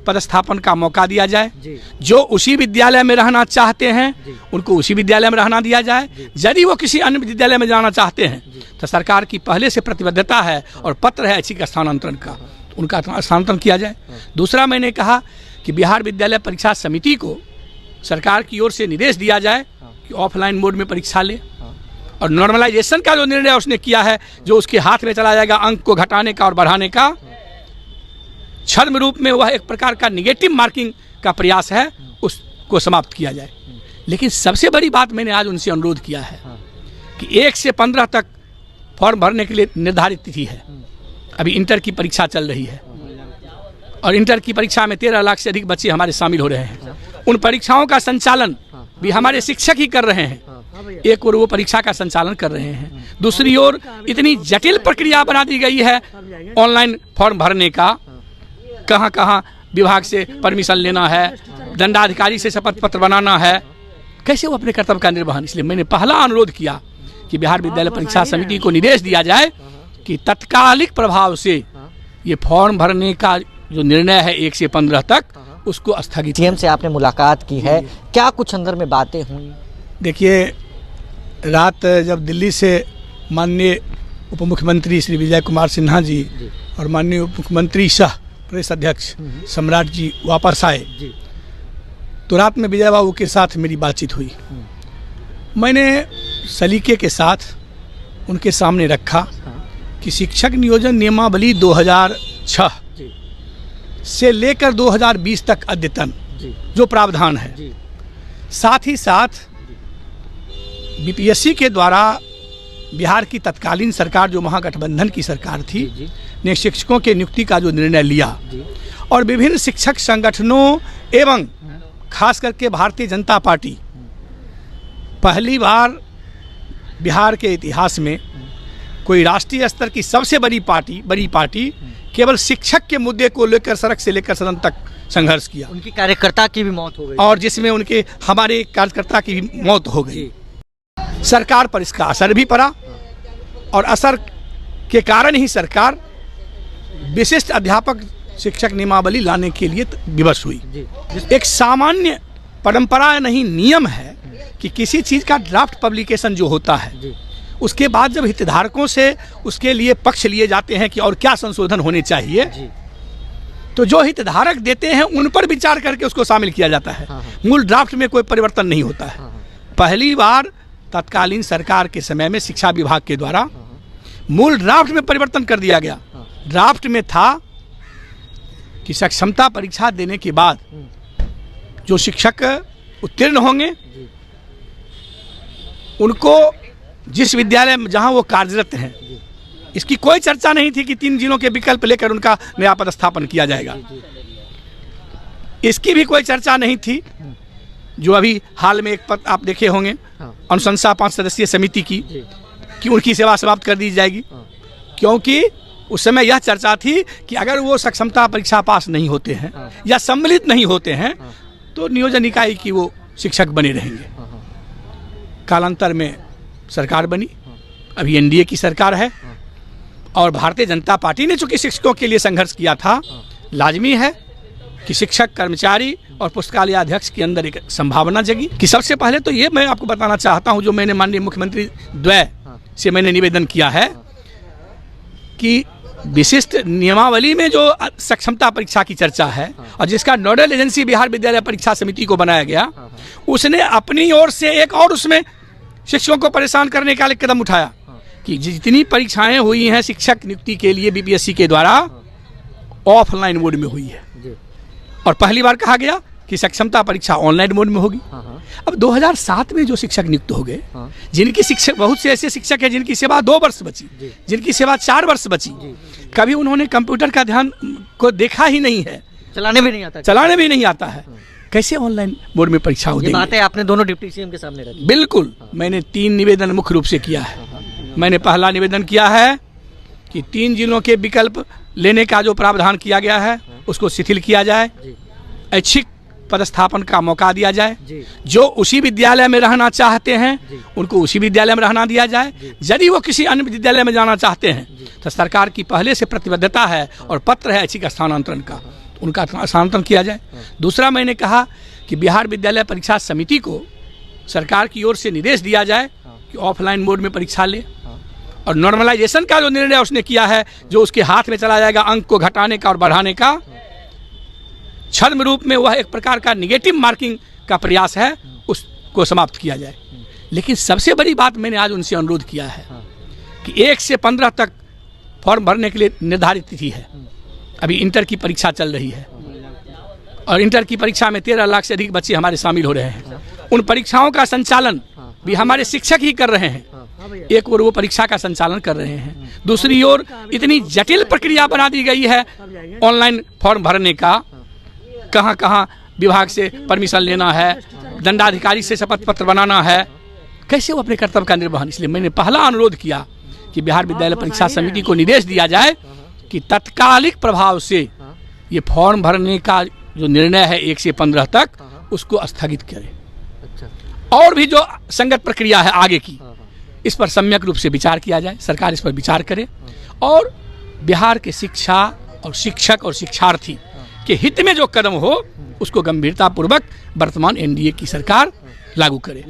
पदस्थापन का मौका दिया जाए। जो उसी विद्यालय में रहना चाहते हैं उनको उसी विद्यालय में रहना दिया जाए। यदि वो किसी अन्य विद्यालय में जाना चाहते हैं तो सरकार की पहले से प्रतिबद्धता है और पत्र है ऐच्छिक स्थानांतरण का, उनका स्थानांतरण किया जाए। दूसरा, मैंने कहा कि बिहार विद्यालय परीक्षा समिति को सरकार की ओर से निर्देश दिया जाए कि ऑफलाइन मोड में परीक्षा ले, और नॉर्मलाइजेशन का जो निर्णय उसने किया है, जो उसके हाथ में चला जाएगा अंक को घटाने का और बढ़ाने का, छद्म रूप में वह एक प्रकार का निगेटिव मार्किंग का प्रयास है, उसको समाप्त किया जाए। लेकिन सबसे बड़ी बात मैंने आज उनसे अनुरोध किया है कि 1 से 15 तक फॉर्म भरने के लिए निर्धारित तिथि है। अभी इंटर की परीक्षा चल रही है और इंटर की परीक्षा में 13 लाख से अधिक बच्चे हमारे शामिल हो रहे हैं। उन परीक्षाओं का संचालन भी हमारे शिक्षक ही कर रहे हैं। एक ओर वो परीक्षा का संचालन कर रहे हैं, दूसरी ओर इतनी जटिल प्रक्रिया बना दी गई है ऑनलाइन फॉर्म भरने का, कहाँ कहाँ विभाग से परमिशन लेना है, दंडाधिकारी से शपथ पत्र बनाना है, कैसे वो अपने कर्तव्य का निर्वहन। इसलिए मैंने पहला अनुरोध किया कि बिहार विद्यालय परीक्षा समिति को निर्देश दिया जाए कि तत्कालिक प्रभाव से ये फॉर्म भरने का जो निर्णय है 1 से 15 तक, उसको स्थगित। सीएम से आपने मुलाकात की है, क्या कुछ अंदर में बातें हुई? देखिए, रात जब दिल्ली से माननीय उप मुख्यमंत्री श्री विजय कुमार सिन्हा जी और माननीय उप मुख्यमंत्री सह प्रदेश अध्यक्ष सम्राट जी वापस आए, तो रात में विजय बाबू के साथ मेरी बातचीत हुई। मैंने सलीके के साथ उनके सामने रखा कि शिक्षक नियोजन नियमावली 2006 से लेकर 2020 तक अद्यतन जो प्रावधान है, साथ ही साथ बीपीएससी के द्वारा बिहार की तत्कालीन सरकार जो महागठबंधन की सरकार थी ने शिक्षकों के नियुक्ति का जो निर्णय लिया, और विभिन्न शिक्षक संगठनों एवं खास करके भारतीय जनता पार्टी पहली बार बिहार के इतिहास में कोई राष्ट्रीय स्तर की सबसे बड़ी पार्टी केवल शिक्षक के मुद्दे को लेकर सड़क से लेकर सदन तक संघर्ष किया। उनकी कार्यकर्ता की भी मौत हो गई, और जिसमें उनके हमारे कार्यकर्ता की भी मौत हो गई। सरकार पर इसका असर भी पड़ा, और असर के कारण ही सरकार विशिष्ट अध्यापक शिक्षक नियमावली लाने के लिए विवश हुई। एक सामान्य परंपरा नहीं, नियम है कि किसी चीज़ का ड्राफ्ट पब्लिकेशन जो होता है, उसके बाद जब हितधारकों से उसके लिए पक्ष लिए जाते हैं कि और क्या संशोधन होने चाहिए, तो जो हितधारक देते हैं उन पर विचार करके उसको शामिल किया जाता है। मूल ड्राफ्ट में कोई परिवर्तन नहीं होता है। पहली बार तत्कालीन सरकार के समय में शिक्षा विभाग के द्वारा मूल ड्राफ्ट में परिवर्तन कर दिया गया। ड्राफ्ट में था कि सक्षमता परीक्षा देने के बाद जो शिक्षक उत्तीर्ण होंगे उनको जिस विद्यालय में जहां वो कार्यरत हैं, इसकी कोई चर्चा नहीं थी कि 3 जिलों के विकल्प लेकर उनका नया पदस्थापन किया जाएगा। इसकी भी कोई चर्चा नहीं थी जो अभी हाल में एक पद आप देखे होंगे अनुशंसा 5 सदस्यीय समिति की, कि उनकी सेवा समाप्त कर दी जाएगी, क्योंकि उस समय यह चर्चा थी कि अगर वो सक्षमता परीक्षा पास नहीं होते हैं या सम्मिलित नहीं होते हैं तो नियोजन इकाई की वो शिक्षक बने रहेंगे। कालांतर में सरकार बनी, अभी एनडीए की सरकार है, और भारतीय जनता पार्टी ने चूंकि शिक्षकों के लिए संघर्ष किया था, लाजमी है कि शिक्षक, कर्मचारी और पुस्तकालय अध्यक्ष के अंदर एक संभावना जगी कि सबसे पहले तो ये मैं आपको बताना चाहता हूं, जो मैंने माननीय मुख्यमंत्री द्वय से मैंने निवेदन किया है कि विशिष्ट नियमावली में जो सक्षमता परीक्षा की चर्चा है और जिसका नोडल एजेंसी बिहार विद्यालय परीक्षा समिति को बनाया गया, उसने अपनी ओर से एक और उसमें शिक्षकों को परेशान करने का एक कदम उठाया कि जितनी परीक्षाएं हुई हैं शिक्षक नियुक्ति के लिए बीपीएससी के द्वारा ऑफलाइन मोड में हुई है, और पहली बार कहा गया कि सक्षमता परीक्षा ऑनलाइन मोड में होगी। अब 2007 में जो शिक्षक नियुक्त हो गए, जिनकी शिक्षक, बहुत से ऐसे शिक्षक हैं जिनकी सेवा 2 वर्ष बची, जिनकी सेवा 4 वर्ष बची, कभी उन्होंने कंप्यूटर का ध्यान को देखा ही नहीं है, चलाने भी नहीं आता है, कैसे ऑनलाइन मोड में परीक्षा होगी। बातें आपने दोनों डिप्टी सीएम के सामने रखी। बिल्कुल, मैंने 3 निवेदन मुख्य रूप से किया है। मैंने पहला निवेदन किया है कि 3 जिलों के विकल्प लेने का जो प्रावधान किया गया है उसको शिथिल किया जाए, ऐच्छिक पदस्थापन का मौका दिया जाए। जो उसी विद्यालय में रहना चाहते हैं उनको उसी विद्यालय में रहना दिया जाए। यदि वो किसी अन्य विद्यालय में जाना चाहते हैं तो सरकार की पहले से प्रतिबद्धता है और पत्र है ऐच्छिक स्थानांतरण का, उनका स्थानांतरण किया जाए। दूसरा मैंने कहा कि बिहार विद्यालय परीक्षा समिति को सरकार की ओर से निर्देश दिया जाए कि ऑफलाइन मोड में परीक्षा ले, और नॉर्मलाइजेशन का जो निर्णय उसने किया है, जो उसके हाथ में चला जाएगा अंक को घटाने का और बढ़ाने का, छद्म रूप में वह एक प्रकार का निगेटिव मार्किंग का प्रयास है, उसको समाप्त किया जाए। लेकिन सबसे बड़ी बात मैंने आज उनसे अनुरोध किया है कि 1 से 15 तक फॉर्म भरने के लिए निर्धारित तिथि है। अभी इंटर की परीक्षा चल रही है और इंटर की परीक्षा में 13 लाख से अधिक बच्चे हमारे शामिल हो रहे हैं। उन परीक्षाओं का संचालन भी हमारे शिक्षक ही कर रहे हैं। एक ओर वो परीक्षा का संचालन कर रहे हैं, दूसरी ओर इतनी जटिल प्रक्रिया बना दी गई है ऑनलाइन फॉर्म भरने का, कहाँ कहाँ विभाग से परमिशन लेना है, दंडाधिकारी से शपथ पत्र बनाना है, कैसे वो अपने कर्तव्य का निर्वहन। इसलिए मैंने पहला अनुरोध किया कि बिहार विद्यालय परीक्षा समिति को निर्देश दिया जाए कि तत्कालिक प्रभाव से ये फॉर्म भरने का जो निर्णय है 1 से 15 तक, उसको स्थगित करें। और भी जो संगत प्रक्रिया है आगे की, इस पर सम्यक रूप से विचार किया जाए, सरकार इस पर विचार करे और बिहार के शिक्षा और शिक्षक और शिक्षार्थी के हित में जो कदम हो उसको गंभीरतापूर्वक वर्तमान एनडीए की सरकार लागू करे।